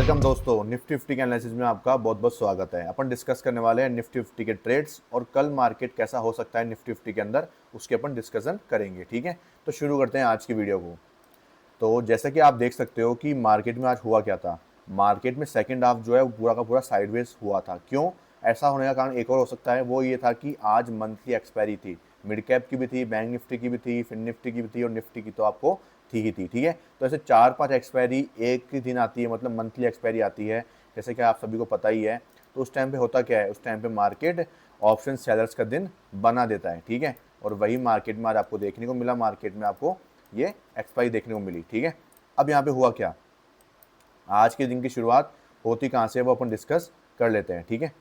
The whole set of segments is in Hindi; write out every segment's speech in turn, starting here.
वेलकम दोस्तों, निफ्टी फिफ्टी के एनालिसिस में आपका बहुत बहुत स्वागत है। अपन डिस्कस करने वाले हैं निफ्टी फिफ्टी के ट्रेड्स और कल मार्केट कैसा हो सकता है निफ्टी फिफ्टी के अंदर, उसके अपन डिस्कशन करेंगे। ठीक है, तो शुरू करते हैं आज की वीडियो को। तो जैसा कि आप देख सकते हो कि मार्केट में आज हुआ क्या था। मार्केट में सेकंड हाफ जो है वो पूरा का पूरा साइडवेज हुआ था। क्यों ऐसा होने का कारण एक और हो सकता है, वो ये था कि आज मंथली एक्सपायरी थी। मिड कैप की भी थी, बैंक निफ्टी की भी थी, फिन निफ्टी की भी थी और निफ्टी की तो आपको थी ही थी। ठीक है, तो ऐसे 4-5 एक्सपायरी एक ही दिन आती है, मतलब मंथली एक्सपायरी आती है, जैसे कि आप सभी को पता ही है। तो उस टाइम पे होता क्या है, उस टाइम पे मार्केट ऑप्शन सेलर्स का दिन बना देता है। ठीक है, और वही मार्केट में आज आपको देखने को मिला। मार्केट में आपको ये एक्सपायरी देखने को मिली। ठीक है, अब यहाँ पे हुआ क्या, आज के दिन की शुरुआत होती कहाँ से वो अपन डिस्कस कर लेते हैं। ठीक है,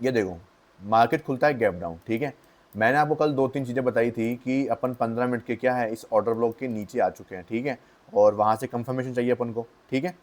ये देखो मार्केट खुलता है गैप डाउन। ठीक है, मैंने आपको कल 2-3 चीज़ें बताई थी कि अपन 15 मिनट के क्या है इस ऑर्डर ब्लॉक के नीचे आ चुके हैं। ठीक है, और वहाँ से कंफर्मेशन चाहिए अपन को। ठीक है,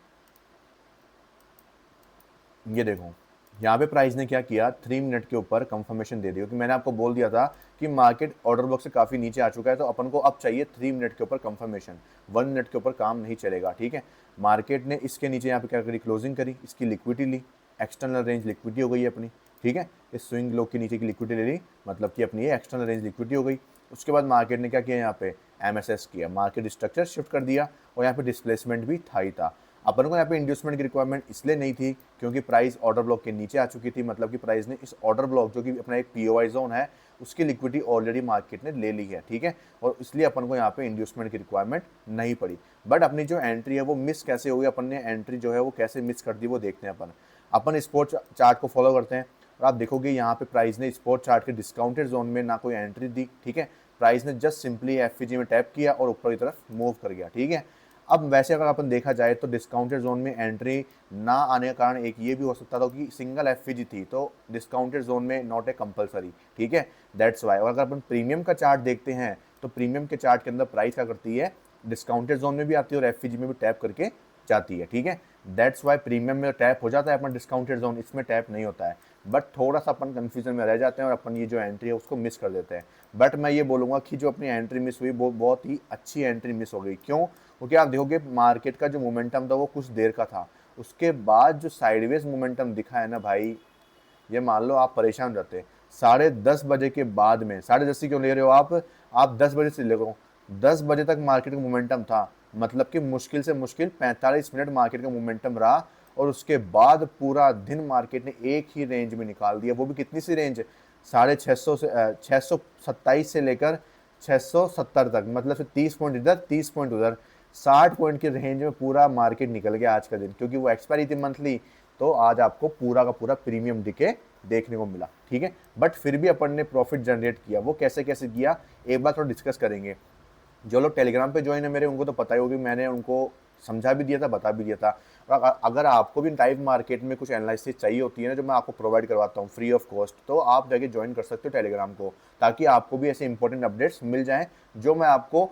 ये देखो यहाँ पे प्राइस ने क्या किया, 3 मिनट के ऊपर कंफर्मेशन दे दी, क्योंकि मैंने आपको बोल दिया था कि मार्केट ऑर्डर ब्लॉक से काफ़ी नीचे आ चुका है, तो अपन को अब चाहिए 3 मिनट के ऊपर कंफर्मेशन। 1 मिनट के ऊपर काम नहीं चलेगा। ठीक है, मार्केट ने इसके नीचे यहाँ पे क्या करी, क्लोजिंग करी, इसकी लिक्विडिटी ली, एक्सटर्नल रेंज लिक्विडिटी हो गई है अपनी। ठीक है, इस स्विंग लो के नीचे की लिक्विडिटी ले ली, मतलब कि अपनी ये एक्सटर्नल रेंज लिक्विडिटी हो गई। उसके बाद मार्केट ने क्या किया, यहाँ पे एमएसएस किया, मार्केट स्ट्रक्चर शिफ्ट कर दिया, और यहाँ पे डिस्प्लेसमेंट भी था ही था। अपन को यहाँ पे इंड्यूसमेंट की रिक्वायरमेंट इसलिए नहीं थी क्योंकि प्राइस ऑर्डर ब्लॉक के नीचे आ चुकी थी, मतलब कि प्राइस ने इस ऑर्डर ब्लॉक जो कि अपना एक पीओआई जोन है उसकी लिक्विडिटी ऑलरेडी मार्केट ने ले ली है। ठीक है, और इसलिए अपन को यहाँ पे इंड्यूसमेंट की रिक्वायरमेंट नहीं पड़ी। बट अपनी जो एंट्री है वो मिस कैसे हुई, अपन ने एंट्री जो है वो कैसे मिस कर दी वो देखते हैं। अपन स्पोर्ट चार्ट को फॉलो करते हैं और आप देखोगे यहाँ पे प्राइस ने स्पोर्ट चार्ट के डिस्काउंटेड जोन में ना कोई एंट्री दी। ठीक है, प्राइस ने जस्ट सिंपली एफईजी में टैप किया और ऊपर की तरफ मूव कर गया। ठीक है, अब वैसे अगर अपन देखा जाए तो डिस्काउंटेड जोन में एंट्री ना आने का कारण एक ये भी हो सकता था कि सिंगल एफईजी थी, तो डिस्काउंटेड जोन में नॉट ए कंपलसरी। ठीक है, दैट्स वाई। और अगर अपन प्रीमियम का चार्ट देखते हैं तो प्रीमियम के चार्ट के अंदर प्राइस क्या करती है, डिस्काउंटेड जोन में भी आती है और एफईजी में भी टैप करके जाती है। ठीक है, दैट्स वाई प्रीमियम में टैप हो जाता है अपना डिस्काउंटेड जोन, इसमें टैप नहीं होता है। बट थोड़ा सा अपन कंफ्यूजन में रह जाते हैं और अपन ये जो एंट्री है उसको मिस कर देते हैं। बट मैं ये बोलूँगा कि जो अपनी एंट्री मिस हुई वो बहुत ही अच्छी एंट्री मिस हो गई। क्यों, क्योंकि आप देखोगे मार्केट का जो मोमेंटम था वो कुछ देर का था, उसके बाद जो साइडवेज मोमेंटम दिखा है ना भाई, ये मान लो आप परेशान रहते। 10:30 बजे के बाद में, 10:30 ही क्यों ले रहे हो आप 10 बजे से ले रहे हो, 10 बजे तक मार्केट का मोमेंटम था, मतलब कि मुश्किल से मुश्किल 45 मिनट मार्केट का मोमेंटम रहा। और उसके बाद पूरा दिन मार्केट ने एक ही रेंज में निकाल दिया, वो भी कितनी सी रेंज, 650 से 627 से लेकर 670 तक, मतलब से 30 पॉइंट इधर 30 पॉइंट उधर, 60 पॉइंट की रेंज में पूरा मार्केट निकल गया आज का दिन, क्योंकि वो एक्सपायरी थी मंथली। तो आज आपको पूरा का पूरा प्रीमियम डिके देखने को मिला। ठीक है, बट फिर भी अपन ने प्रॉफिट जनरेट किया। वो कैसे कैसे किया एक बार थोड़ा डिस्कस करेंगे। जो लोग टेलीग्राम पे ज्वाइन है मेरे, उनको तो पता ही होगी, मैंने उनको समझा भी दिया था, बता भी दिया था। और अगर आपको भी लाइव मार्केट में कुछ एनालिसिस चाहिए होती है ना, जो मैं आपको प्रोवाइड करवाता हूँ फ्री ऑफ कॉस्ट, तो आप जाके ज्वाइन कर सकते हो टेलीग्राम को, ताकि आपको भी ऐसे इंपॉर्टेंट अपडेट्स मिल जाएं जो मैं आपको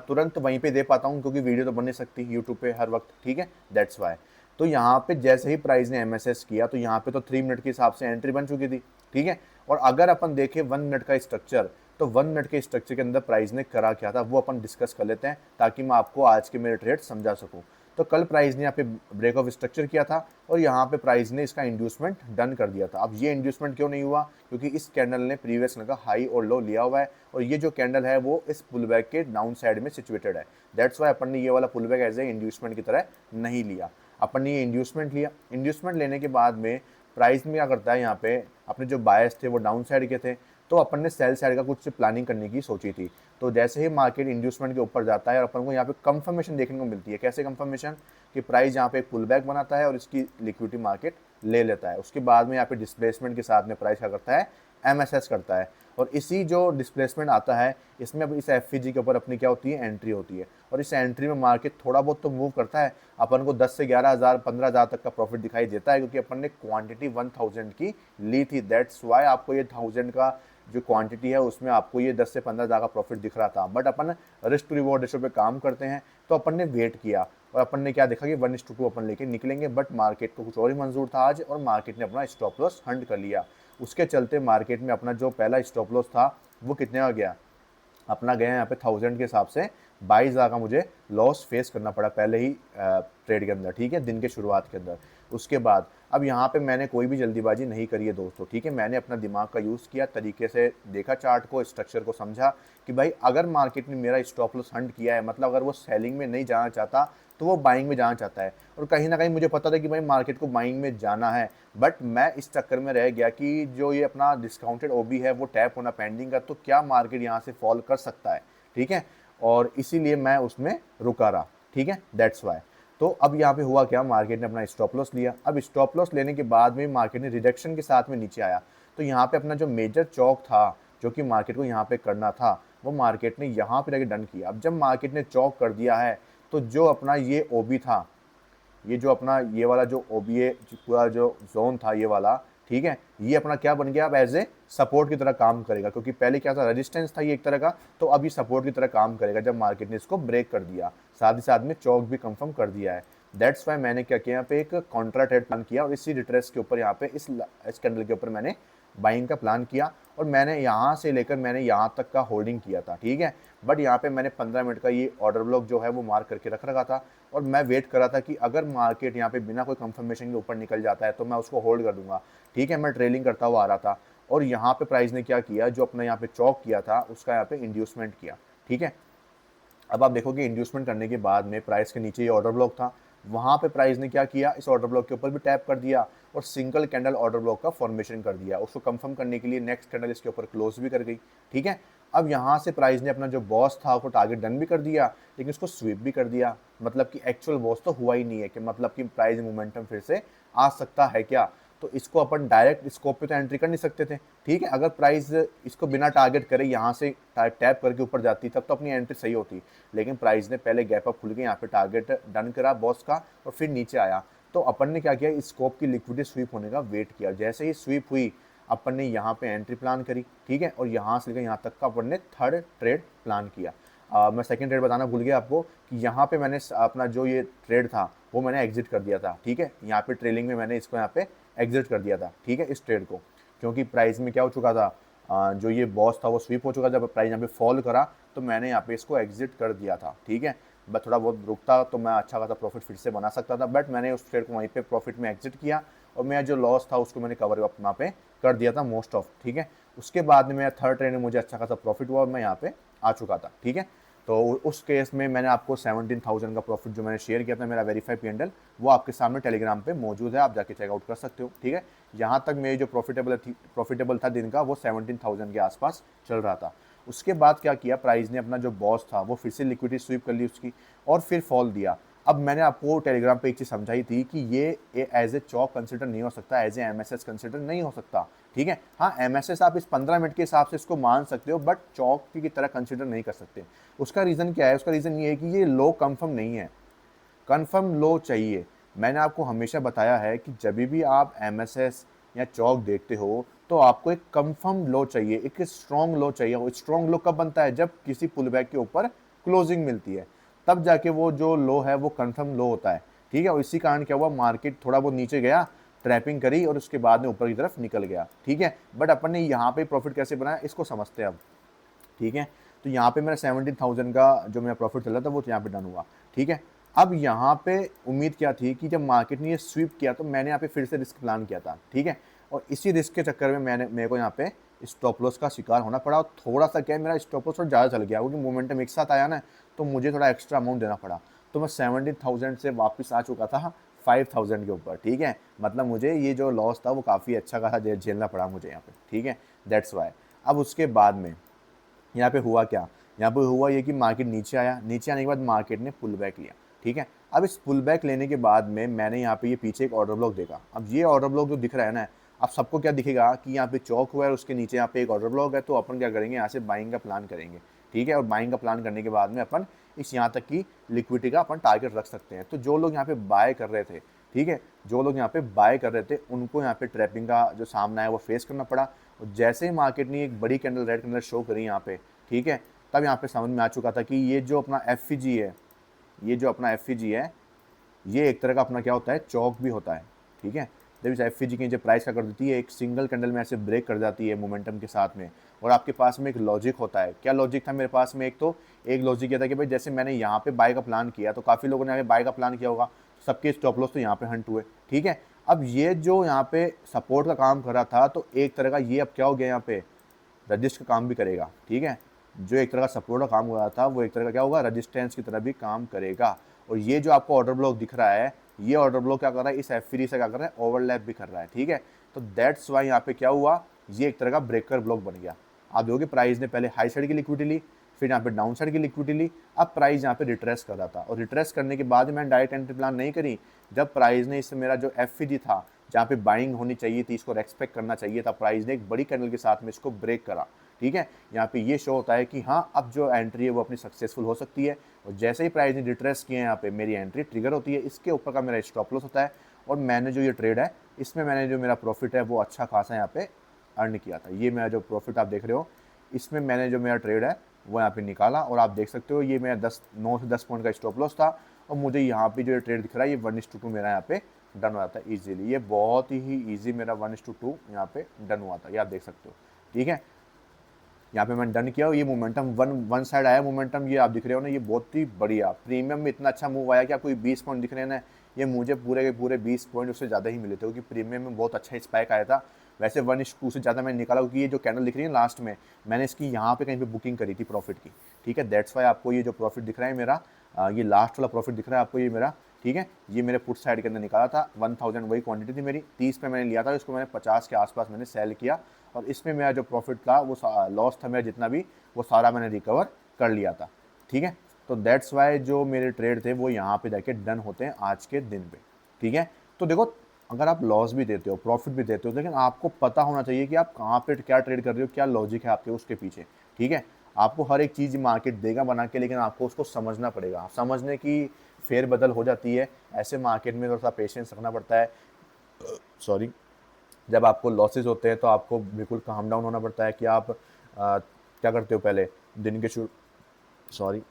तुरंत वहीं पे दे पाता हूँ, क्योंकि वीडियो तो बन नहीं सकती यूट्यूब पे हर वक्त। ठीक है, दैट्स वाई। तो यहाँ पे जैसे ही प्राइस ने एमएसएस किया तो यहाँ पे तो 3 मिनट के हिसाब से एंट्री बन चुकी थी। ठीक है, और अगर अपन देखें 1 मिनट का स्ट्रक्चर, तो 1 मिनट के स्ट्रक्चर के अंदर प्राइस ने करा क्या था वो अपन डिस्कस कर लेते हैं, ताकि मैं आपको आज के मेरे ट्रेड समझा सकूं। तो कल प्राइस ने यहाँ पे ब्रेक ऑफ स्ट्रक्चर किया था और यहाँ पे प्राइस ने इसका इंड्यूसमेंट डन कर दिया था। अब ये इंड्यूसमेंट क्यों नहीं हुआ, क्योंकि इस कैंडल ने प्रीवियस का हाई और लो लिया हुआ है, और ये जो कैंडल है वो इस पुलबैक के डाउन साइड में सिचुएटेड है। दैट्स वाई अपन ने ये वाला पुलबैक एज ए इंड्यूसमेंट की तरह नहीं लिया, अपन ने ये इंड्यूसमेंट लिया। इंड्यूसमेंट लेने के बाद में प्राइस में क्या करता है, यहाँ पे अपने जो बायस थे वो डाउन साइड के थे, तो अपन ने सेल साइड का कुछ प्लानिंग करने की सोची थी। तो जैसे ही मार्केट इंड्यूसमेंट के ऊपर जाता है और अपन को यहाँ पे कंफर्मेशन देखने को मिलती है, कैसे कंफर्मेशन, कि प्राइस यहाँ पे एक पुल बैक बनाता है और इसकी लिक्विडिटी मार्केट ले लेता है। उसके बाद में यहाँ पे डिस्प्लेसमेंट के साथ में प्राइस क्या करता है, एमएसएस करता है, और इसी जो डिस्प्लेसमेंट आता है इसमें अब इस एफईजी के ऊपर अपनी क्या होती है, एंट्री होती है। और इस एंट्री में मार्केट थोड़ा बहुत तो मूव करता है, अपन को 10 से 11,000 15,000 तक का प्रॉफिट दिखाई देता है, क्योंकि अपन ने क्वांटिटी 1000 की ली थी। दैट्स वाई आपको ये 1000 का जो क्वांटिटी है उसमें आपको ये 10 से 15,000 का प्रॉफिट दिख रहा था। बट अपन रिस्क टू रिवॉर्ड रेशो पे काम करते हैं, तो अपन ने वेट किया और अपन ने क्या देखा कि 1:2 अपन लेके निकलेंगे, बट मार्केट को कुछ और ही मंजूर था आज, और मार्केट ने अपना स्टॉप लॉस हंड कर लिया। उसके चलते मार्केट में अपना जो पहला स्टॉप लॉस था वो कितने का गया, अपना गया यहाँ पे 1000 के हिसाब से 22,000 का मुझे लॉस फेस करना पड़ा पहले ही ट्रेड के अंदर, ठीक है, दिन के शुरुआत के अंदर। उसके बाद अब यहाँ पे मैंने कोई भी जल्दीबाजी नहीं करी है दोस्तों, ठीक है, मैंने अपना दिमाग का यूज़ किया, तरीके से देखा चार्ट को, स्ट्रक्चर को समझा कि भाई अगर मार्केट ने मेरा स्टॉप लॉस हंट किया है, मतलब अगर वो सेलिंग में नहीं जाना चाहता तो वो बाइंग में जाना चाहता है। और कहीं ना कहीं मुझे पता था कि भाई मार्केट को बाइंग में जाना है, बट मैं इस चक्कर में रह गया कि जो ये अपना डिस्काउंटेड ओबी है वो टैप होना पेंडिंग का, तो क्या मार्केट यहाँ से फॉल कर सकता है, ठीक है, और इसीलिए मैं उसमें रुका रहा, ठीक है, दैट्स वाई। तो अब यहाँ पे हुआ क्या, मार्केट ने अपना स्टॉप लॉस लिया। अब स्टॉप लॉस लेने के बाद में मार्केट ने रिडक्शन के साथ में नीचे आया, तो यहाँ पे अपना जो मेजर चौक था जो कि मार्केट को यहाँ पे करना था, वो मार्केट ने यहाँ पे जाके डन किया। अब जब मार्केट ने चौक कर दिया है, तो जो अपना ये ओबी था, ये जो अपना ये वाला जो ओबीए पूरा जो जोन था ये वाला, ठीक है, ये अपना क्या बन गया, अब एज ए सपोर्ट की तरह काम करेगा, क्योंकि पहले क्या था, रेजिस्टेंस था ये एक तरह का, तो अब ये सपोर्ट की तरह काम करेगा जब मार्केट ने इसको ब्रेक कर दिया, साथ ही साथ में चौक भी कंफर्म कर दिया है। दैट्स वाई मैंने क्या किया, यहाँ पे एक कॉन्ट्रा ट्रेड प्लान किया और इसी रिट्रेस के ऊपर यहाँ पे इस कैंडल के ऊपर मैंने बाइंग का प्लान किया, और मैंने यहाँ से लेकर मैंने यहाँ तक का होल्डिंग किया था, ठीक है। बट यहाँ पे मैंने 15 मिनट का ये ऑर्डर ब्लॉक जो है वो मार्क करके रख रखा था, और मैं वेट कर रहा था कि अगर मार्केट यहाँ पे बिना कोई कंफर्मेशन के ऊपर निकल जाता है तो मैं उसको होल्ड कर दूंगा, ठीक है। मैं ट्रेलिंग करता हुआ आ रहा था, और यहाँ पे प्राइस ने क्या किया, जो अपना यहाँ पे चौक किया था उसका यहाँ पे इंड्यूसमेंट किया, ठीक है। अब आप देखोगे इंड्यूसमेंट करने के बाद में प्राइस के नीचे ये ऑर्डर ब्लॉक था, वहाँ पे प्राइस ने क्या किया, इस ऑर्डर ब्लॉक के ऊपर भी टैप कर दिया और सिंगल कैंडल ऑर्डर ब्लॉक का फॉर्मेशन कर दिया। उसको कंफर्म करने के लिए नेक्स्ट कैंडल इसके ऊपर क्लोज भी कर गई, ठीक है। अब यहाँ से प्राइस ने अपना जो बॉस था उसको टारगेट डन भी कर दिया, लेकिन उसको स्वीप भी कर दिया, मतलब कि एक्चुअल बॉस तो हुआ ही नहीं है, कि मतलब कि प्राइस मोमेंटम फिर से आ सकता है क्या। तो इसको अपन डायरेक्ट स्कोप पे तो एंट्री कर नहीं सकते थे, ठीक है। अगर प्राइस इसको बिना टारगेट करे यहाँ से टैप करके ऊपर जाती तब तो अपनी एंट्री सही होती, लेकिन प्राइस ने पहले गैप अप खुल के यहाँ पे टारगेट डन करा बॉस का और फिर नीचे आया। तो अपन ने क्या किया, इस स्कोप की लिक्विडिटी स्वीप होने का वेट किया। जैसे ही स्वीप हुई अपन ने यहाँ पे एंट्री प्लान करी, ठीक है, और यहाँ से लेकर यहाँ तक का अपन ने थर्ड ट्रेड प्लान किया। मैं सेकंड ट्रेड बताना भूल गया आपको कि यहाँ पे मैंने अपना जो ये ट्रेड था वो मैंने एग्जिट कर दिया था, ठीक है। यहाँ पे ट्रेलिंग में मैंने इसको यहाँ पे एग्जिट कर दिया था, ठीक है, इस ट्रेड को, क्योंकि प्राइस में क्या हो चुका था, जो ये बॉस था वो स्वीप हो चुका था। जब प्राइस यहाँ पे फॉल करा तो मैंने यहाँ पे इसको एग्जिट कर दिया था, ठीक है। बस थोड़ा बहुत रुकता तो मैं अच्छा खासा प्रॉफिट फिर से बना सकता था, बट मैंने उस ट्रेड को वहीं पे प्रॉफिट में एग्जिट किया और मेरा जो लॉस था उसको मैंने कवर अप यहाँ पे कर दिया था मोस्ट ऑफ, ठीक है। उसके बाद में मेरा थर्ड ट्रेड में मुझे अच्छा खासा प्रॉफिट हुआ और मैं यहाँ पे आ चुका था, ठीक है। तो उस केस में मैंने आपको 17,000 का प्रॉफिट जो मैंने शेयर किया था मेरा वेरीफाई P&L, वो आपके सामने टेलीग्राम पे मौजूद है, आप जाके चेकआउट कर सकते हो, ठीक है। यहाँ तक मेरी जो प्रॉफिटेबल था दिन का वो 17,000 के आसपास चल रहा था। उसके बाद क्या किया, प्राइस ने अपना जो बॉस था वो फिर से लिक्विडिटी स्वीप कर ली उसकी और फिर फॉल दिया। अब मैंने आपको टेलीग्राम पे एक चीज़ समझाई थी कि ये एज ए चौक कंसिडर नहीं हो सकता, एज ए MSS कंसिडर नहीं हो सकता, ठीक है। हाँ, MSS आप इस 15 मिनट के हिसाब से इसको मान सकते हो, बट चौक की तरह कंसिडर नहीं कर सकते। उसका रीज़न क्या है, उसका रीज़न ये है कि ये लो कंफर्म नहीं है, कंफर्म लो चाहिए। मैंने आपको हमेशा बताया है कि जब भी आप MSS या चौक देखते हो तो आपको एक कंफर्म लो चाहिए, एक स्ट्रॉन्ग लो चाहिए। वो स्ट्रॉन्ग लो कब बनता है, जब किसी पुल बैक के ऊपर क्लोजिंग मिलती है, तब जाके वो जो लो है वो कंफर्म लो होता है, ठीक है। और इसी कारण क्या हुआ, मार्केट थोड़ा बहुत नीचे गया, ट्रैपिंग करी और उसके बाद में ऊपर की तरफ निकल गया, ठीक है। बट अपन ने यहाँ पे प्रॉफिट कैसे बनाया इसको समझते हैं अब, ठीक है। तो यहाँ पे मेरा 17,000 का जो मेरा प्रॉफिट चल रहा था वो यहाँ पे डन हुआ, ठीक है। अब यहाँ पे उम्मीद क्या थी कि जब मार्केट ने ये स्वीप किया तो मैंने यहाँ पे फिर से रिस्क प्लान किया था, ठीक है। और इसी रिस्क के चक्कर में मेरे को यहाँ पे स्टॉप लॉस का शिकार होना पड़ा, और थोड़ा सा क्या है, मेरा स्टॉप लॉस थोड़ा ज़्यादा चल गया क्योंकि मोमेंटम एक साथ आया ना, तो मुझे थोड़ा एक्स्ट्रा अमाउंट देना पड़ा। तो मैं 17,000 से वापस आ चुका था 5,000 के ऊपर, ठीक है। मतलब मुझे ये जो लॉस था वो काफ़ी अच्छा खासा झेलना पड़ा मुझे यहाँ पे, ठीक है, दैट्स वाई। अब उसके बाद में यहाँ पे हुआ क्या, यहाँ पे हुआ ये कि मार्केट नीचे आया, नीचे आने के बाद मार्केट ने पुल बैक लिया, ठीक है। अब इस पुल बैक लेने के बाद में मैंने यहाँ पे ये पीछे एक ऑर्डर ब्लॉक देखा। अब ये ऑर्डर ब्लॉक जो दिख रहा है ना, अब सबको क्या दिखेगा कि यहाँ पे चौक हुआ है, उसके नीचे यहाँ पे एक ऑर्डर ब्लॉक है, तो अपन क्या करेंगे, यहाँ से बाइंग का प्लान करेंगे, ठीक है। और बाइंग का प्लान करने के बाद में अपन इस यहाँ तक की लिक्विडिटी का अपन टारगेट रख सकते हैं। तो जो लोग यहाँ पे बाय कर रहे थे, ठीक है, जो लोग यहाँ पे बाय कर रहे थे उनको यहाँ पे ट्रैपिंग का जो सामना है वो फेस करना पड़ा। और जैसे ही मार्केट ने एक बड़ी कैंडल, रेड कैंडल शो करी यहाँ पे, ठीक है, तब यहाँ पे समझ में आ चुका था कि ये जो अपना FVG है, ये जो अपना FVG है, ये एक तरह का अपना क्या होता है, चौक भी होता है, ठीक है। जब इस एफवीजी की जब प्राइस क्या कर देती है, एक सिंगल कैंडल में ऐसे ब्रेक कर जाती है मोमेंटम के साथ में, और आपके पास में एक लॉजिक होता है। क्या लॉजिक था मेरे पास में? एक लॉजिक ये था कि भाई जैसे मैंने यहाँ पे बाय का प्लान किया, तो काफ़ी लोगों ने आगे बाय का प्लान किया होगा, सबके स्टॉप लॉस तो यहाँ पे हंट हुए, ठीक है। अब ये जो यहाँ पे सपोर्ट का काम कर रहा था, तो एक तरह का ये अब क्या हो गया, यहाँ पे रजिस्ट का काम भी करेगा, ठीक है। जो एक तरह का सपोर्ट का काम हो रहा था, वो एक तरह का क्या होगा, रजिस्टेंस की तरह भी काम करेगा। और ये जो आपको ऑर्डर ब्लॉक दिख रहा है, ये ऑर्डर ब्लॉक क्या कर रहा है, इस एफ3 से क्या कर रहा है, ओवरलैप भी कर रहा है, ठीक है। तो दैट्स वाई यहाँ पे क्या हुआ, ये एक तरह का ब्रेकर ब्लॉक बन गया। आप देखोगे प्राइस ने पहले हाई साइड की लिक्विडिटी ली, फिर यहाँ पे डाउन साइड की लिक्विडिटी ली, अब प्राइस यहाँ पे रिट्रेस कर रहा था, और रिट्रेस करने के बाद मैंने डायरेक्ट एंट्री प्लान नहीं करी। जब प्राइस ने इससे मेरा जो एफवीजी था, जहाँ पे बाइंग होनी चाहिए थी, इसको रेस्पेक्ट करना चाहिए था, प्राइस ने एक बड़ी कैंडल के साथ में इसको ब्रेक करा, ठीक है। यहाँ पे ये शो होता है कि हाँ, अब जो एंट्री है वो अपनी सक्सेसफुल हो सकती है। और जैसे ही प्राइस ने रिट्रेस किए हैं, यहाँ पे मेरी एंट्री ट्रिगर होती है, इसके ऊपर का मेरा स्टॉप लॉस होता है, और मैंने जो ये ट्रेड है, इसमें मैंने जो मेरा प्रॉफिट है वो अच्छा खासा यहाँ पे अर्न किया था। ये मेरा जो प्रॉफिट आप देख रहे हो, इसमें मैंने जो मेरा ट्रेड है वो यहाँ पे निकाला, और आप देख सकते हो ये मेरा 9 से 10 पॉइंट का स्टॉप लॉस था, और मुझे यहाँ पे जो ट्रेड दिख रहा है ये 1:2 मेरा यहाँ पे डन हुआ था इजीली। ये बहुत ही ईजी मेरा 1:2 यहाँ पे डन हुआ था, ये आप देख सकते हो, ठीक है। यहाँ पे मैंने डन किया, ये मोमेंटम वन साइड आया मोमेंटम, ये आप दिख रहे हो ना, ये बहुत ही बढ़िया प्रीमियम में इतना अच्छा मूव आया कि आपको 20 पॉइंट दिख रहे हैं ना, ये मुझे पूरे के पूरे 20 पॉइंट उससे ज़्यादा ही मिले थे, क्योंकि प्रीमियम में बहुत अच्छा स्पाइक आया था। वैसे 1:2 से ज़्यादा मैंने निकाला, क्योंकि ये जो कैंडल दिख रही है लास्ट में, मैंने इसकी यहाँ पे कहीं पे बुकिंग करी थी प्रॉफिट की, ठीक है। दैट्स वाई आपको ये जो प्रॉफिट दिख रहा है मेरा, ये लास्ट वाला प्रॉफिट दिख रहा है आपको ये मेरा, ठीक है। ये मेरे पुट साइड के अंदर निकाला था, 1000 वही क्वांटिटी थी मेरी, 30 पे मैंने लिया था, इसको मैंने 50 के आसपास मैंने सेल किया, और इसमें मेरा जो प्रॉफिट था वो लॉस था मेरा जितना भी, वो सारा मैंने रिकवर कर लिया था, ठीक है। तो दैट्स वाई जो मेरे ट्रेड थे वो यहाँ पे जाके डन होते हैं आज के दिन पे, ठीक है। तो देखो, अगर आप लॉस भी देते हो, प्रॉफिट भी देते हो, लेकिन आपको पता होना चाहिए कि आप कहाँ पे क्या ट्रेड कर रहे हो, क्या लॉजिक है आपके उसके पीछे, ठीक है। आपको हर एक चीज़ मार्केट देगा बना के, लेकिन आपको उसको समझना पड़ेगा। समझने की फेरबदल हो जाती है, ऐसे मार्केट में थोड़ा सा पेशेंस रखना पड़ता है। सॉरी, जब आपको लॉसेज होते हैं तो आपको बिल्कुल काम डाउन होना पड़ता है कि आप क्या करते हो, पहले दिन के सॉरी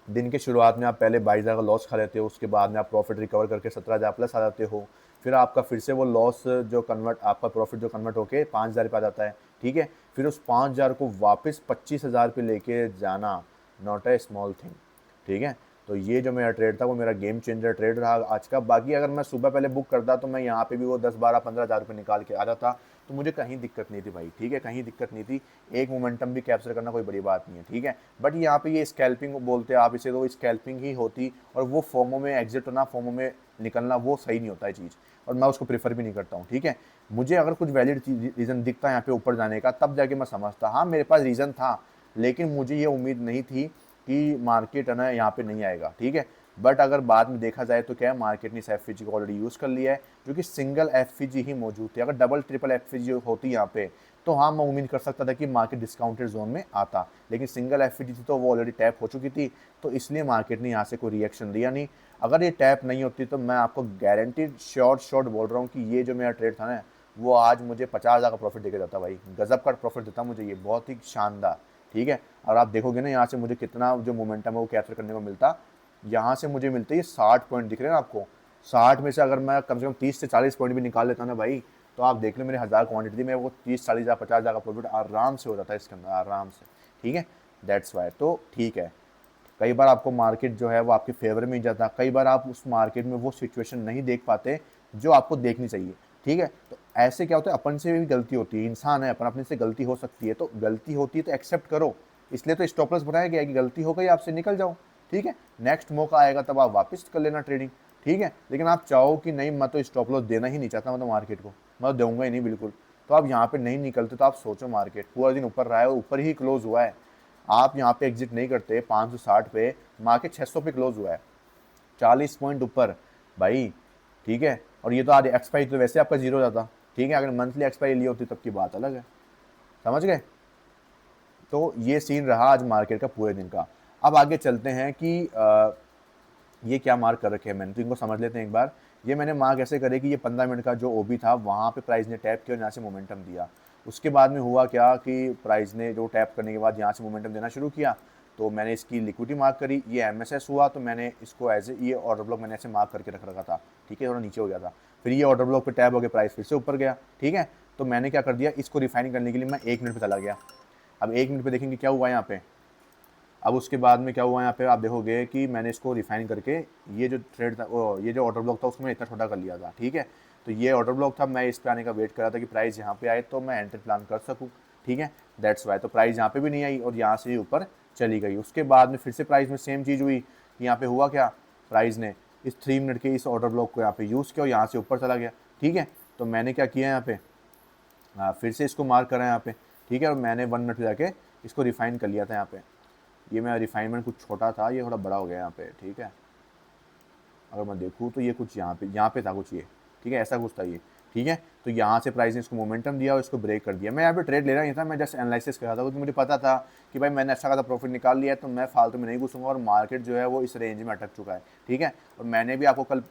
दिन की शुरुआत में आप पहले 22,000 का लॉस खा लेते हो, उसके बाद में आप प्रॉफिट रिकवर करके 17,000 प्लस आ जाते हो, फिर आपका फिर से वो लॉस जो कन्वर्ट, आपका प्रॉफिट जो कन्वर्ट होके 5,000 पे आ जाता है, ठीक है। फिर उस 5,000 को वापस 25,000 पे लेके जाना, नॉट ए स्मॉल थिंग, ठीक है। तो ये जो मेरा ट्रेड था वो मेरा गेम चेंजर ट्रेड रहा आज का। बाकी अगर मैं सुबह पहले बुक करता तो मैं यहाँ पे भी वो 10-12-15,000 रुपये निकाल के आ जाता, तो मुझे कहीं दिक्कत नहीं थी भाई, ठीक है, कहीं दिक्कत नहीं थी। एक मोमेंटम भी कैप्चर करना कोई बड़ी बात नहीं है, ठीक है। बट यहाँ पे ये स्कैल्पिंग बोलते हैं आप इसे, तो स्कैल्पिंग ही होती, और वो फोमो में एग्जिट होना, फोमो में निकलना, वो सही नहीं होता है चीज़, और मैं उसको प्रीफर भी नहीं करता हूँ, ठीक है। मुझे अगर कुछ वैलिड रीज़न दिखता है यहाँ पे ऊपर जाने का, तब जाके मैं समझता, हाँ मेरे पास रीज़न था, लेकिन मुझे ये उम्मीद नहीं थी कि मार्केट है ना यहाँ पे नहीं आएगा, ठीक है। बट अगर बाद में देखा जाए तो क्या है, मार्केट ने इस एफ को ऑलरेडी यूज़ कर लिया है, जो कि सिंगल एफ ही मौजूद थी। अगर डबल ट्रिपल एफ होती यहाँ पे, तो हाँ मैं उम्मीद कर सकता था कि मार्केट डिस्काउंटेड जोन में आता, लेकिन सिंगल एफ थी तो वो ऑलरेडी टैप हो चुकी थी, तो इसलिए मार्केट ने यहाँ से कोई रिएक्शन दिया नहीं। अगर ये टैप नहीं होती तो मैं आपको गारंटीड शॉर्ट बोल रहा हूँ कि ये जो मेरा ट्रेड था ना, वो आज मुझे 50,000 का प्रॉफिट देके जाता भाई, गजब का प्रॉफिट देता मुझे, ये बहुत ही शानदार, ठीक है। और आप देखोगे ना यहाँ से मुझे कितना जो मोमेंटम है वो कैप्चर करने को मिलता, यहाँ से मुझे मिलते हैं 60 पॉइंट दिख रहे हैं आपको। 60 में से अगर मैं कम से कम 30 से 40 पॉइंट भी निकाल लेता ना भाई, तो आप देख लो मेरी 1000 क्वांटिटी में वो 30-40,000 50,000 का प्रॉफिट आराम से हो जाता है इसके अंदर, आराम से, ठीक है। दैट्स वाई, तो ठीक है, कई बार आपको मार्केट जो है वो आपके फेवर में ही जाता, कई बार आप उस मार्केट में वो सिचुएशन नहीं देख पाते जो आपको देखनी चाहिए, ठीक है। तो ऐसे क्या होता है, अपन से भी गलती होती है, इंसान है अपन, अपने से गलती हो सकती है, तो गलती होती है तो एक्सेप्ट करो, इसलिए तो स्टॉप लॉस बनाया गया है कि गलती हो गई आपसे, निकल जाओ, ठीक है। नेक्स्ट मौका आएगा तब आप वापस कर लेना ट्रेडिंग, ठीक है। लेकिन आप चाहो कि नहीं मैं तो स्टॉप लॉस देना ही नहीं चाहता, मैं तो मार्केट को मैं तो दूंगा ही नहीं बिल्कुल, तो आप यहाँ पे नहीं निकलते, तो आप सोचो, मार्केट पूरा दिन ऊपर रहा है, ऊपर ही क्लोज हुआ है, आप यहाँ पे एग्जिट नहीं करते 560 पे, मार्केट 600 पे क्लोज हुआ है, 40 पॉइंट ऊपर भाई, ठीक है। और ये तो आज एक्सपायरी तो वैसे आपका जीरो जाता, ठीक है, अगर मंथली एक्सपायरी ली होती तब की बात अलग है, समझ गए। तो ये सीन रहा आज मार्केट का पूरे दिन का। अब आगे चलते हैं कि ये क्या मार्क कर रखे हैं मैंने, तो इनको समझ लेते हैं एक बार। ये मैंने मार्क ऐसे करे कि ये 15 मिनट का जो ओबी था वहाँ पे प्राइस ने टैप किया और यहाँ से मोमेंटम दिया। उसके बाद में हुआ क्या कि प्राइस ने जो टैप करने के बाद यहाँ से मोमेंटम देना शुरू किया, तो मैंने इसकी लिक्विडिटी मार्क करी, ये MSS हुआ तो मैंने इसको एज ए ये ऑर्डर ब्लॉक मैंने ऐसे मार्क करके रख रखा था, ठीक है, थोड़ा नीचे हो गया था। फिर ये ऑर्डर ब्लॉक पे टैप हो गया, प्राइस फिर से ऊपर गया, ठीक है। तो मैंने क्या कर दिया, इसको रिफाइन करने के लिए मैं 1 मिनट पे चला गया। अब 1 मिनट पे देखेंगे क्या हुआ यहाँ पे। अब उसके बाद में क्या हुआ यहाँ पे, आप देखोगे कि मैंने इसको रिफाइन करके ये जो थ्रेड था, ये जो ऑर्डर ब्लॉक था उसको मैंने इतना छोटा कर लिया था, ठीक है। तो ये ऑर्डर ब्लॉक था, मैं इस पे आने का वेट कर रहा था कि प्राइस यहाँ पे आए तो मैं एंट्री प्लान कर सकूँ, ठीक है। दैट्स वाई तो प्राइस यहाँ पे भी नहीं आई और यहाँ से ही ऊपर चली गई। उसके बाद में फिर से प्राइस में सेम चीज़ हुई कि यहाँ पे हुआ क्या, प्राइस ने इस 3 मिनट के इस ऑर्डर ब्लॉक को यहाँ पे यूज़ किया और यहाँ से ऊपर चला गया, ठीक है। तो मैंने क्या किया यहाँ पे, फिर से इसको मार्क करा यहाँ पे, ठीक है, और मैंने 1 मिनट पे जाके इसको रिफाइन कर लिया था यहाँ पे। ये मेरा रिफाइनमेंट कुछ छोटा था, ये थोड़ा बड़ा हो गया यहाँ पे, ठीक है। अगर मैं देखूँ तो ये कुछ यहाँ पे था कुछ ये, ठीक है, ऐसा कुछ था ये, ठीक है। तो यहाँ से प्राइस ने इसको मोमेंटम दिया और इसको ब्रेक कर दिया। मैं यहाँ पे ट्रेड ले रहा नहीं था, मैं जस्ट एनालिसिस कर रहा था क्योंकि मुझे पता था कि भाई मैंने अच्छा खासा प्रॉफिट निकाल लिया है तो मैं फालतू में नहीं घुसूंगा और मार्केट जो है वो इस रेंज में अटक चुका है, ठीक है। और मैंने भी आपको कल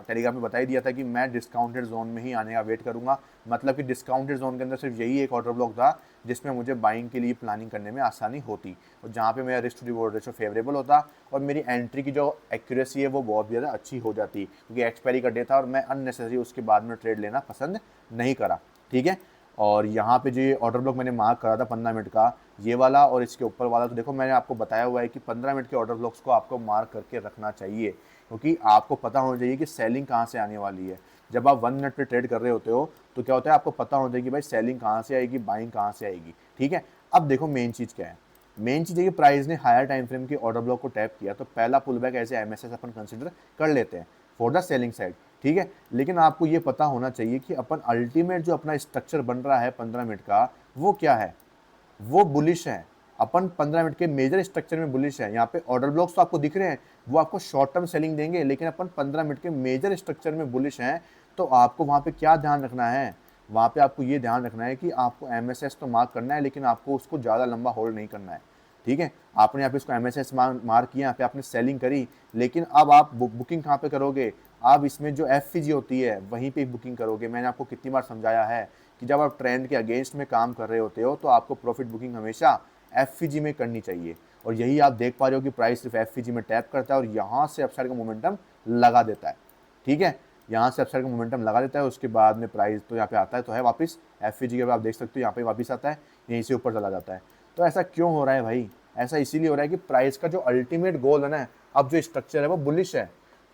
टेलीग्राम में बता ही दिया था कि मैं डिस्काउंटेड जोन में ही आने का वेट करूँगा। मतलब कि डिस्काउंटेड जोन के अंदर सिर्फ यही एक ऑर्डर ब्लॉक था जिसमें मुझे बाइंग के लिए प्लानिंग करने में आसानी होती और जहाँ पे मेरा risk to reward ratio favourable होता और मेरी एंट्री की जो एक्यूरेसी है वो बहुत ज़्यादा अच्छी हो जाती, क्योंकि एक्सपायरी का डे था और मैं अननेसेसरी उसके बाद में ट्रेड लेना पसंद नहीं करा, ठीक है। और यहाँ पे जो ये ऑर्डर ब्लॉक मैंने मार्क करा था 15 मिनट का, ये वाला और इसके ऊपर वाला, तो देखो मैंने आपको बताया हुआ है कि 15 मिनट के ऑर्डर ब्लॉक्स को आपको मार्क करके रखना चाहिए, क्योंकि आपको पता होना चाहिए कि सेलिंग कहाँ से आने वाली है। जब आप 1 मिनट पे ट्रेड कर रहे होते हो तो क्या होता है, आपको पता होना चाहिए कि भाई सेलिंग कहाँ से आएगी, बाइंग कहाँ से आएगी, ठीक है। अब देखो मेन चीज़ क्या है, मेन चीज़ है कि प्राइस ने हायर टाइम फ्रेम के ऑर्डर ब्लॉक को टैप किया तो पहला पुल बैक ऐसे MSS अपन कंसिडर कर लेते हैं फॉर द सेलिंग साइड, ठीक है। लेकिन आपको ये पता होना चाहिए कि अपन अल्टीमेट जो अपना स्ट्रक्चर बन रहा है 15 मिनट का वो क्या है, वो बुलिश है। अपन 15 मिनट के मेजर स्ट्रक्चर में बुलिश है। यहाँ पे ऑर्डर ब्लॉक्स तो आपको दिख रहे हैं, वो आपको शॉर्ट टर्म सेलिंग देंगे, लेकिन अपन 15 मिनट के मेजर स्ट्रक्चर में बुलिश हैं। तो आपको वहाँ पे क्या ध्यान रखना है, वहाँ पे आपको ये ध्यान रखना है कि आपको MSS तो मार्क करना है लेकिन आपको उसको ज़्यादा लंबा होल्ड नहीं करना है, ठीक है। आपने यहाँ पे इसको MSS मार्क किया, यहाँ पे आपने सेलिंग करी, लेकिन अब आप बुकिंग कहाँ पे करोगे, आप इसमें जो FVG होती है वहीं पे बुकिंग करोगे। मैंने आपको कितनी बार समझाया है कि जब आप ट्रेंड के अगेंस्ट में काम कर रहे होते हो तो आपको प्रॉफिट बुकिंग हमेशा FVG में करनी चाहिए। और यही आप देख पा रहे हो कि प्राइस सिर्फ FVG में टैप करता है और यहाँ से अपसाइड का मोमेंटम लगा देता है, ठीक है। यहाँ से अपसाइड का मोमेंटम लगा देता है, उसके बाद में प्राइस तो यहाँ पे आता है तो है वापस FVG के, आप देख सकते हो यहाँ पे वापस आता है, यहीं से ऊपर चला जाता है। तो ऐसा क्यों हो रहा है भाई, ऐसा इसीलिए हो रहा है कि प्राइस का जो अल्टीमेट गोल है ना, अब जो स्ट्रक्चर है वो बुलिश है,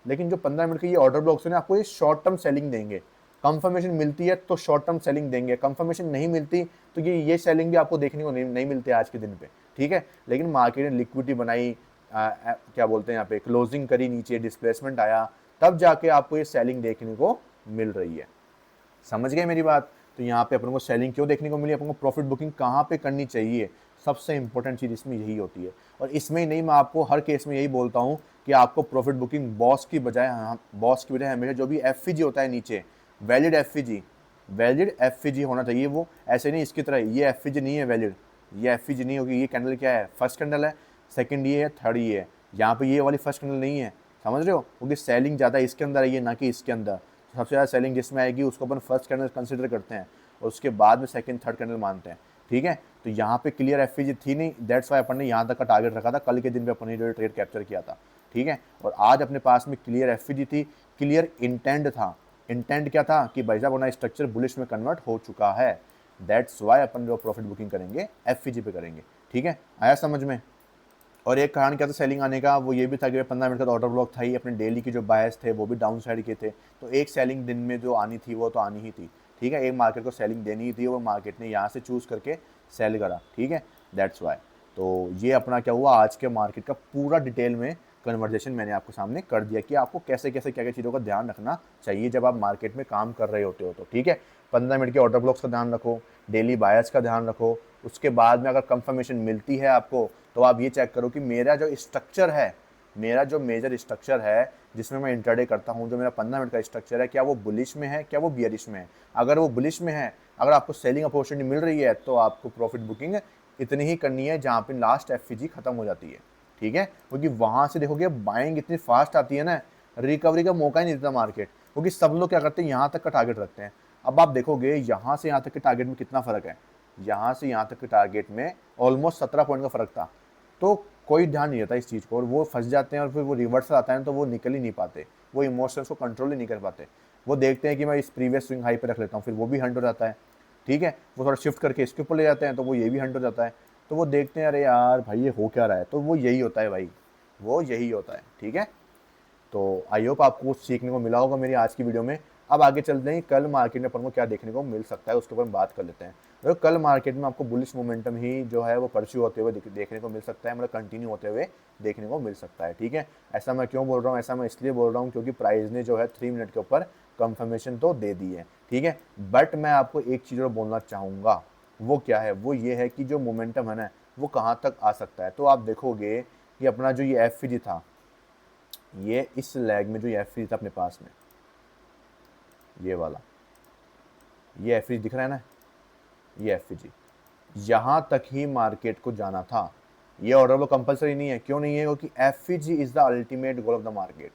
लेकिन जो 15 मिनट के ये ऑर्डर ब्लॉक्स है ना, आपको ये शॉर्ट टर्म सेलिंग देंगे। कंफर्मेशन मिलती है तो शॉर्ट टर्म सेलिंग देंगे, कंफर्मेशन नहीं मिलती तो ये सेलिंग भी आपको देखने को नहीं मिलती आज के दिन पे, ठीक है। लेकिन मार्केट ने लिक्विडिटी बनाई, क्या बोलते हैं यहाँ पे, क्लोजिंग करी, नीचे डिस्प्लेसमेंट आया, तब जाके आपको ये सेलिंग देखने को मिल रही है। समझ गए मेरी बात। तो यहाँ पे अपन को सेलिंग क्यों देखने को मिली, अपन को प्रॉफिट बुकिंग कहाँ पे करनी चाहिए, सबसे इंपॉर्टेंट चीज़ इसमें यही होती है। और इसमें ही नहीं, मैं आपको हर केस में यही बोलता हूँ कि आपको प्रॉफिट बुकिंग बॉस की बजाय हमेशा जो भी FVG होता है नीचे, वैलिड FVG होना चाहिए। वो ऐसे नहीं इसकी तरह ये FVG नहीं है वैलिड, ये FVG नहीं होगी। ये कैंडल क्या है, फर्स्ट कैंडल है, सेकंड ये है, थर्ड ये है, यहाँ पे ये वाली फर्स्ट कैंडल नहीं है, समझ रहे हो, क्योंकि सेलिंग ज़्यादा इसके अंदर आई है ना कि इसके अंदर। सबसे ज़्यादा सेलिंग जिसमें आएगी उसको अपन फर्स्ट कैंडल कंसिडर करते हैं और उसके बाद में सेकंड थर्ड कैंडल मानते हैं, ठीक है। तो यहाँ पे क्लियर FVG थी नहीं, दैट्स वाई अपन ने यहाँ तक का टारगेट रखा था, कल के दिन पे अपन ने जो ट्रेड कैप्चर किया था, ठीक है। और आज अपने पास में क्लियर FVG थी, क्लियर इंटेंट था। इंटेंट क्या था कि भाई साहब अपना स्ट्रक्चर बुलिश में कन्वर्ट हो चुका है, दैट्स वाई अपन जो प्रॉफिट बुकिंग करेंगे FVG पे करेंगे, ठीक है। आया समझ में। और एक कारण क्या था सेलिंग आने का, वो ये भी था कि 15 मिनट का ऑर्डर ब्लॉक था ही, अपने डेली की जो बायस थे वो भी डाउन साइड के थे, तो एक सेलिंग दिन में जो आनी थी वो तो आनी ही थी, ठीक है। एक मार्केट को सेलिंग देनी ही थी, वो मार्केट ने यहाँ से चूज़ करके सेल करा, ठीक है, दैट्स वाई। तो ये अपना क्या हुआ, आज के मार्केट का पूरा डिटेल में कन्वर्जेशन मैंने आपको सामने कर दिया कि आपको कैसे कैसे क्या क्या चीज़ों का ध्यान रखना चाहिए जब आप मार्केट में काम कर रहे होते हो, तो ठीक है। 15 मिनट के ऑर्डर ब्लॉक्स का ध्यान रखो, डेली बायर्स का ध्यान रखो, उसके बाद में अगर कंफर्मेशन मिलती है आपको तो आप ये चेक करो कि मेरा जो स्ट्रक्चर है, मेरा जो मेजर स्ट्रक्चर है जिसमें मैं इंट्राडे करता हूँ, जो मेरा 15 मिनट का स्ट्रक्चर है, क्या वो बुलिश में है, क्या वो बियरिश में है। अगर वो बुलिश में है, अगर आपको सेलिंग अपॉर्चुनिटी मिल रही है तो आपको प्रॉफिट बुकिंग इतनी ही करनी है जहाँ पे लास्ट FVG खत्म हो जाती है, ठीक है। क्योंकि वहाँ से देखोगे बाइंग इतनी फास्ट आती है ना, रिकवरी का मौका ही नहीं देता मार्केट, क्योंकि सब लोग क्या करते हैं, यहाँ तक का टारगेट रखते हैं। अब आप देखोगे यहाँ से यहाँ तक के टारगेट में कितना फ़र्क है, यहाँ से यहाँ तक के टारगेट में ऑलमोस्ट 17 पॉइंट का फ़र्क था। तो कोई ध्यान नहीं रहता इस चीज़ को, और वो फंस जाते हैं, और फिर वो रिवर्सल आता है ना तो वो निकल ही नहीं पाते, वो इमोशंस को कंट्रोल ही नहीं कर पाते। वो देखते हैं कि मैं इस प्रीवियस स्विंग हाई पे रख लेता हूँ, फिर वो भी हंट हो जाता है, ठीक है। वो थोड़ा शिफ्ट करके इसके ऊपर ले जाते हैं तो वो ये भी हंट हो जाता है। तो वो देखते हैं, अरे यार भाई ये हो क्या रहा है, तो वो यही होता है भाई, वो यही होता है, ठीक है। तो आई होप आपको कुछ सीखने को मिला होगा मेरी आज की वीडियो में। अब आगे चलते हैं, कल मार्केट में अपन को क्या देखने को मिल सकता है उसके ऊपर हम बात कर लेते हैं। तो कल मार्केट में आपको बुलिश मोमेंटम ही जो है वो परस्यू होते हुए देखने को मिल सकता है, मतलब कंटिन्यू होते हुए देखने को मिल सकता है, ठीक है। ऐसा मैं क्यों बोल रहा हूँ, ऐसा मैं इसलिए बोल रहा हूँ क्योंकि प्राइस ने जो है 3 मिनट के ऊपर कंफर्मेशन तो दे दी है, ठीक है। बट मैं आपको एक चीज़ और बोलना चाहूँगा, वो क्या है, वो ये है कि जो मोमेंटम है ना वो कहाँ तक आ सकता है। तो आप देखोगे कि अपना जो ये एफ था, ये इस लैग में जो ये एफ था अपने पास में, ये वाला, ये एफ दिख रहा है ना, ये एफ यहाँ तक ही मार्केट को जाना था। ये ऑर्डर फ्लो कंपलसरी नहीं है, क्यों नहीं है, क्योंकि F is the ultimate goal of the market.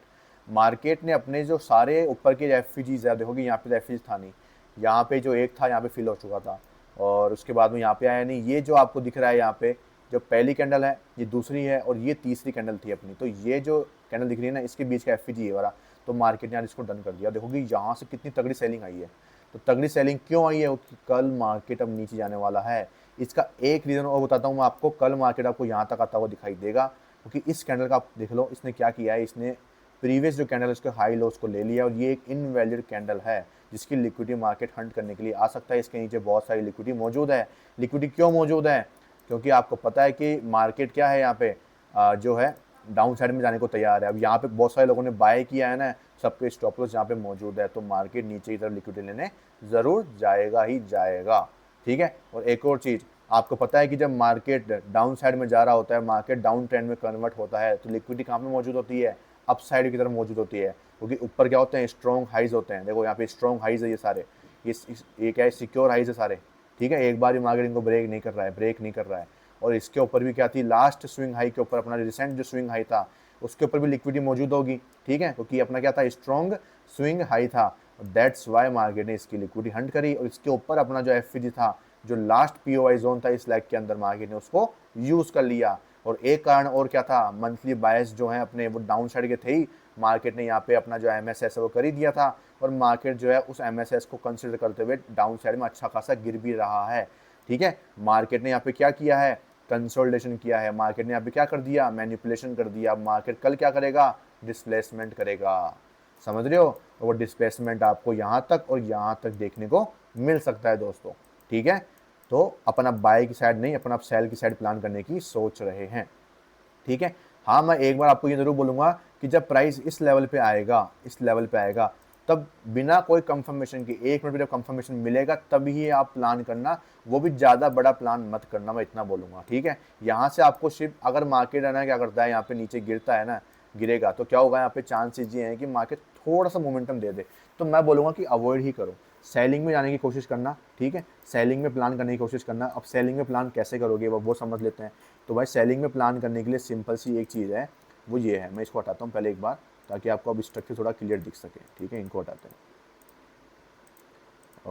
Market ने अपने जो सारे ऊपर के एफ है, देखोगे यहाँ पे एफ था नहीं, यहाँ पे जो एक था यहाँ पे फिल हो चुका था, और उसके बाद में यहाँ पे आया नहीं। ये जो आपको दिख रहा है यहाँ पे, जो पहली कैंडल है, ये दूसरी है, और ये तीसरी कैंडल थी अपनी। तो ये जो कैंडल दिख रही है ना, इसके बीच का एफ ये वाला, तो मार्केट ने यार इसको डन कर दिया। देखोगे यहाँ से कितनी तगड़ी सेलिंग आई है। तो तगड़ी सेलिंग क्यों आई है, कि कल मार्केट अब नीचे जाने वाला है। इसका एक रीज़न और बताता हूँ मैं आपको, कल मार्केट आपको यहाँ तक आता हुआ दिखाई देगा, क्योंकि इस कैंडल का आप देख लो, इसने क्या किया है, इसने प्रीवियस जो कैंडल है उसके हाई लोस को ले लिया, और ये एक इनवैलिड कैंडल है जिसकी लिक्विडिटी मार्केट हंट करने के लिए आ सकता है। इसके नीचे बहुत सारी लिक्विडिटी मौजूद है। लिक्विडिटी क्यों मौजूद है, क्योंकि आपको पता है कि मार्केट क्या है यहाँ पे, जो है डाउन साइड में जाने को तैयार है। अब यहाँ पे बहुत सारे लोगों ने बाय किया है ना, सबके स्टॉप लॉस यहाँ पे मौजूद है, तो मार्केट नीचे की तरफ लिक्विडिटी लेने ज़रूर जाएगा ही जाएगा, ठीक है। और एक और चीज़, आपको पता है कि जब मार्केट डाउन साइड में जा रहा होता है, मार्केट डाउन ट्रेंड में कन्वर्ट होता है, तो लिक्विडिटी कहाँ पे मौजूद होती है, अप साइड की तरफ मौजूद होती है, क्योंकि ऊपर क्या होते हैं, स्ट्रॉन्ग हाइज होते हैं। देखो यहाँ पे स्ट्रॉन्ग हाइज है ये सारे, ये क्या है, सिक्योर हाइज है सारे, ठीक है। एक बार ही मार्केट इनको ब्रेक नहीं कर रहा है, ब्रेक नहीं कर रहा है। और इसके ऊपर भी क्या थी, लास्ट स्विंग हाई के ऊपर, अपना रिसेंट जो स्विंग हाई था उसके ऊपर भी लिक्विडिटी मौजूद होगी, ठीक है, क्योंकि अपना क्या था, स्ट्रॉन्ग स्विंग हाई था। दैट्स वाई मार्केट ने इसकी लिक्विडिटी हंट करी, और इसके ऊपर अपना जो एफ था, जो लास्ट पीओआई जोन था इस लैग के अंदर, मार्केट ने उसको यूज कर लिया। और एक कारण और क्या था, मंथली बायस जो है अपने वो डाउन साइड के थे ही, मार्केट ने यहाँ पे अपना जो एमएसएस है वो कर ही दिया था, और मार्केट जो है उस एमएसएस को कंसिडर करते हुए डाउन साइड में अच्छा खासा गिर भी रहा है, ठीक है। मार्केट ने यहाँ पे क्या किया है, कंसोलिडेशन किया है। मार्केट ने यहाँ पे क्या कर दिया, मैनिपुलेशन कर दिया। मार्केट कल क्या करेगा, डिस्प्लेसमेंट करेगा, समझ रहे हो। तो वो डिस्प्लेसमेंट आपको यहाँ तक और यहाँ तक देखने को मिल सकता है दोस्तों, ठीक है। तो अपन अब बाय की साइड नहीं, अपन अब सेल की साइड प्लान करने की सोच रहे हैं, ठीक है। हाँ, मैं एक बार आपको ये जरूर बोलूंगा कि जब प्राइस इस लेवल पे आएगा, इस लेवल पे आएगा, तब बिना कोई कंफर्मेशन के, एक मिनट में जब कंफर्मेशन मिलेगा तभी ही आप प्लान करना, वो भी ज़्यादा बड़ा प्लान मत करना, मैं इतना बोलूँगा, ठीक है। यहाँ से आपको सिर्फ, अगर मार्केट है ना क्या करता है, यहाँ पे नीचे गिरता है ना, गिरेगा तो क्या होगा, यहाँ पे चांसेस ये हैं कि मार्केट थोड़ा सा मोमेंटम दे दे। तो मैं बोलूँगा कि अवॉइड ही करो, सेलिंग में जाने की कोशिश करना, ठीक है। सेलिंग में प्लान करने की कोशिश करना। अब सेलिंग में प्लान कैसे करोगे वो समझ लेते हैं। तो भाई सेलिंग में प्लान करने के लिए सिंपल सी एक चीज़ है, वो ये है, मैं इसको हटाता हूँ पहले एक बार, ताकि आपको अब स्ट्रक्चर थोड़ा क्लियर दिख सके, ठीक है। इनको हटाते हैं,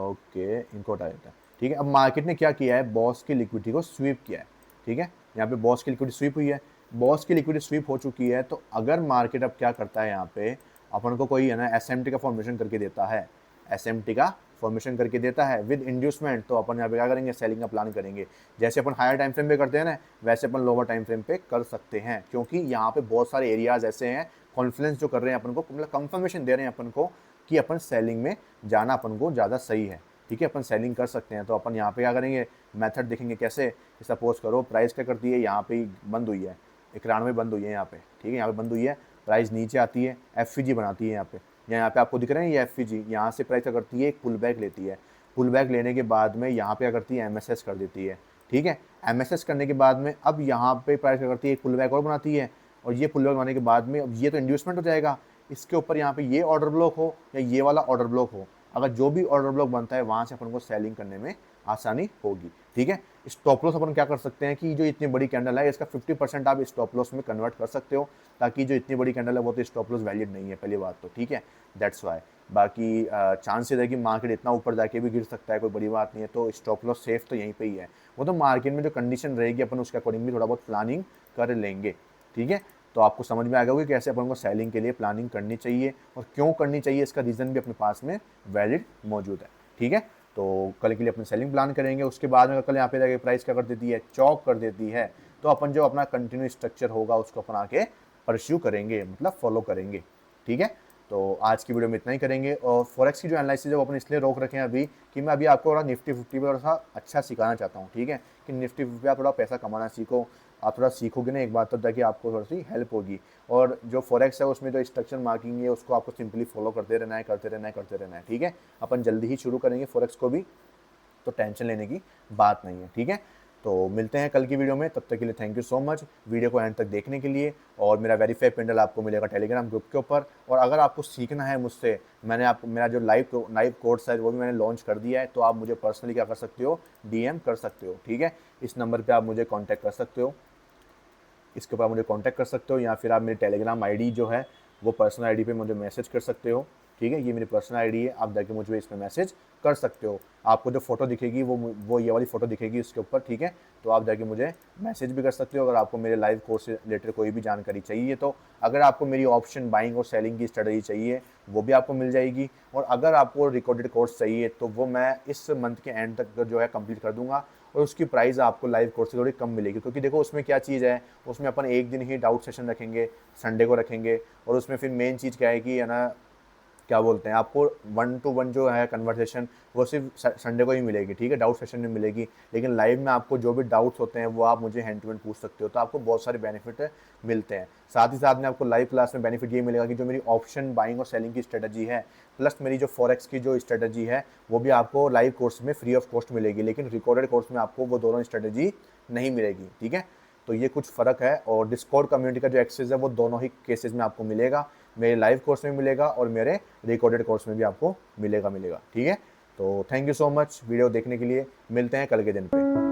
ओके, इनको हटा देते हैं, ठीक है। अब मार्केट ने क्या किया है, बॉस की लिक्विडिटी को स्वीप किया है, ठीक है। यहाँ पे बॉस की लिक्विडिटी स्वीप हुई है, बॉस की लिक्विडिटी स्वीप हो चुकी है। तो अगर मार्केट अब क्या करता है, यहाँ पे अपन को कोई है ना एसएमटी का फॉर्मेशन करके देता है, एसएमटी का फॉर्मेशन करके देता है विद इंड्यूसमेंट, तो अपन यहाँ पे क्या करेंगे, सेलिंग का प्लान करेंगे। जैसे अपन हायर टाइम फ्रेम पे करते हैं ना, वैसे अपन लोअर टाइम फ्रेम पे कर सकते हैं, क्योंकि यहाँ पे बहुत सारे एरियाज ऐसे हैं, कॉन्फ्लुएंस जो कर रहे हैं अपन को, मतलब कंफर्मेशन दे रहे हैं अपन को कि अपन सेलिंग में जाना अपन को ज़्यादा सही है, ठीक है। अपन सेलिंग कर सकते हैं। तो अपन यहाँ पे क्या करेंगे, मेथड देखेंगे कैसे। सपोज करो प्राइस क्या करती है, यहाँ पे बंद हुई है, 91 बंद हुई है यहाँ पे, ठीक है, यहाँ पे बंद हुई है, प्राइस नीचे आती है, एफ बनाती है यहाँ पे, यहाँ पे आपको दिख रहा है ये एफ यहाँ से प्राइस क्या करती है, एक पुल बैक लेती है। पुल बैक लेने के बाद में यहाँ पे क्या करती है, एमएसएस कर देती है, ठीक है। एमएसएस करने के बाद में अब यहाँ पे प्राइस क्या करती है, एक पुल बैक और बनाती है, और ये पुल बैक बनाने के बाद में अब ये तो इंड्यूसमेंट हो जाएगा, इसके ऊपर यहाँ पे ये ऑर्डर ब्लॉक हो या ये वाला ऑर्डर ब्लॉक हो, अगर जो भी ऑर्डर ब्लॉक बनता है वहाँ से अपन को सेलिंग करने में आसानी होगी, ठीक है। स्टॉप लॉस अपन क्या कर सकते हैं कि जो इतनी बड़ी कैंडल है इसका 50% आप स्टॉप लॉस में कन्वर्ट कर सकते हो, ताकि जो इतनी बड़ी कैंडल है वो तो स्टॉप लॉस वैलिड नहीं है, पहली बात तो, ठीक है। दैट्स वाई बाकी चांसेस है कि मार्केट इतना ऊपर जाके भी गिर सकता है, कोई बड़ी बात नहीं है। तो स्टॉप लॉस सेफ तो यहीं पे ही है, वो तो मार्केट में जो कंडीशन रहेगी अपन उसके अकॉर्डिंग भी थोड़ा बहुत प्लानिंग कर लेंगे। ठीक है, तो आपको समझ में आ गया होगा कि कैसे अपन को सेलिंग के लिए प्लानिंग करनी चाहिए और क्यों करनी चाहिए, इसका रीज़न भी अपने पास में वैलिड मौजूद है। ठीक है, तो कल के लिए अपने सेलिंग प्लान करेंगे। उसके बाद में कल यहाँ पे जाके प्राइस क्या कर देती है, चौक कर देती है, तो अपन जो अपना कंटिन्यू स्ट्रक्चर होगा उसको अपन आके परस्यू करेंगे, मतलब फॉलो करेंगे। ठीक है, तो आज की वीडियो में इतना ही करेंगे। और फॉरेक्स की जो एनालिसिस है वो अपन इसलिए रोक रखे हैं अभी कि मैं अभी आपको थोड़ा निफ्टी 50 पे थोड़ा सा अच्छा सिखाना चाहता हूँ। ठीक है, कि निफ्टी 50 पे आप थोड़ा पैसा कमाना सीखो। आप थोड़ा सीखोगे ना एक बात, तो ताकि आपको थोड़ी सी हेल्प होगी। और जो फॉरेक्स है उसमें जो स्ट्रक्चर मार्किंग है उसको आपको सिंपली फॉलो करते रहना है, करते रहना है, करते रहना है। ठीक है, अपन जल्दी ही शुरू करेंगे फॉरेक्स को भी, तो टेंशन लेने की बात नहीं है। ठीक है, तो मिलते हैं कल की वीडियो में, तब तक के लिए thank you so much video को एंड तक देखने के लिए। और मेरा वेरीफाई पेंडल आपको मिलेगा टेलीग्राम ग्रुप के ऊपर। और अगर आपको सीखना है मुझसे, मैंने आपको मेरा जो लाइव कोर्स है वो भी मैंने लॉन्च कर दिया है, तो आप मुझे पर्सनली क्या कर सकते हो, डीएम कर सकते हो। ठीक है, इस नंबर पर आप मुझे कॉन्टैक्ट कर सकते हो, इसके ऊपर आप मुझे कांटेक्ट कर सकते हो, या फिर आप मेरी टेलीग्राम आईडी जो है वो पर्सनल आईडी पे मुझे मैसेज कर सकते हो। ठीक है, ये मेरी पर्सनल आईडी है, आप जाके मुझे इसमें मैसेज कर सकते हो। आपको जो फोटो दिखेगी वो ये वाली फोटो दिखेगी उसके ऊपर। ठीक है, तो आप जाके मुझे मैसेज भी कर सकते हो अगर आपको मेरे लाइव कोर्स से रिलेटेड कोई भी जानकारी चाहिए। तो अगर आपको मेरी ऑप्शन बाइंग और सेलिंग की स्ट्रेटजी चाहिए वो भी आपको मिल जाएगी। और अगर आपको रिकॉर्डेड कोर्स चाहिए तो वो मैं इस मंथ के एंड तक जो है कंप्लीट कर दूंगा, और उसकी प्राइस आपको लाइव कोर्स से थोड़ी कम मिलेगी। क्योंकि देखो उसमें क्या चीज़ है, उसमें अपन एक दिन ही डाउट सेशन रखेंगे, संडे को रखेंगे, और उसमें फिर मेन चीज़ क्या है कि है ना, क्या बोलते हैं, आपको 1-to-1 जो है कन्वर्सेशन वो सिर्फ संडे को ही मिलेगी। ठीक है, डाउट सेशन में मिलेगी, लेकिन लाइव में आपको जो भी डाउट्स होते हैं वो आप मुझे हैंड टू हैंड पूछ सकते हो, तो आपको बहुत सारे बेनिफिट मिलते हैं। साथ ही साथ में आपको लाइव क्लास में बेनिफिट ये मिलेगा कि जो मेरी ऑप्शन बाइंग और सेलिंग की स्ट्रेटजी है, प्लस मेरी जो फॉरेक्स की जो स्ट्रेटजी है, वो भी आपको लाइव कोर्स में फ्री ऑफ कॉस्ट मिलेगी। लेकिन रिकॉर्डेड कोर्स में आपको वो दोनों स्ट्रेटजी नहीं मिलेगी। ठीक है, तो ये कुछ फ़र्क है। और डिस्कॉर्ड कम्युनिटी का जो एक्सेस है वो दोनों ही केसेस में आपको मिलेगा, मेरे लाइव कोर्स में मिलेगा और मेरे रिकॉर्डेड कोर्स में भी आपको मिलेगा। ठीक है, तो thank you so much video देखने के लिए, मिलते हैं कल के दिन पे।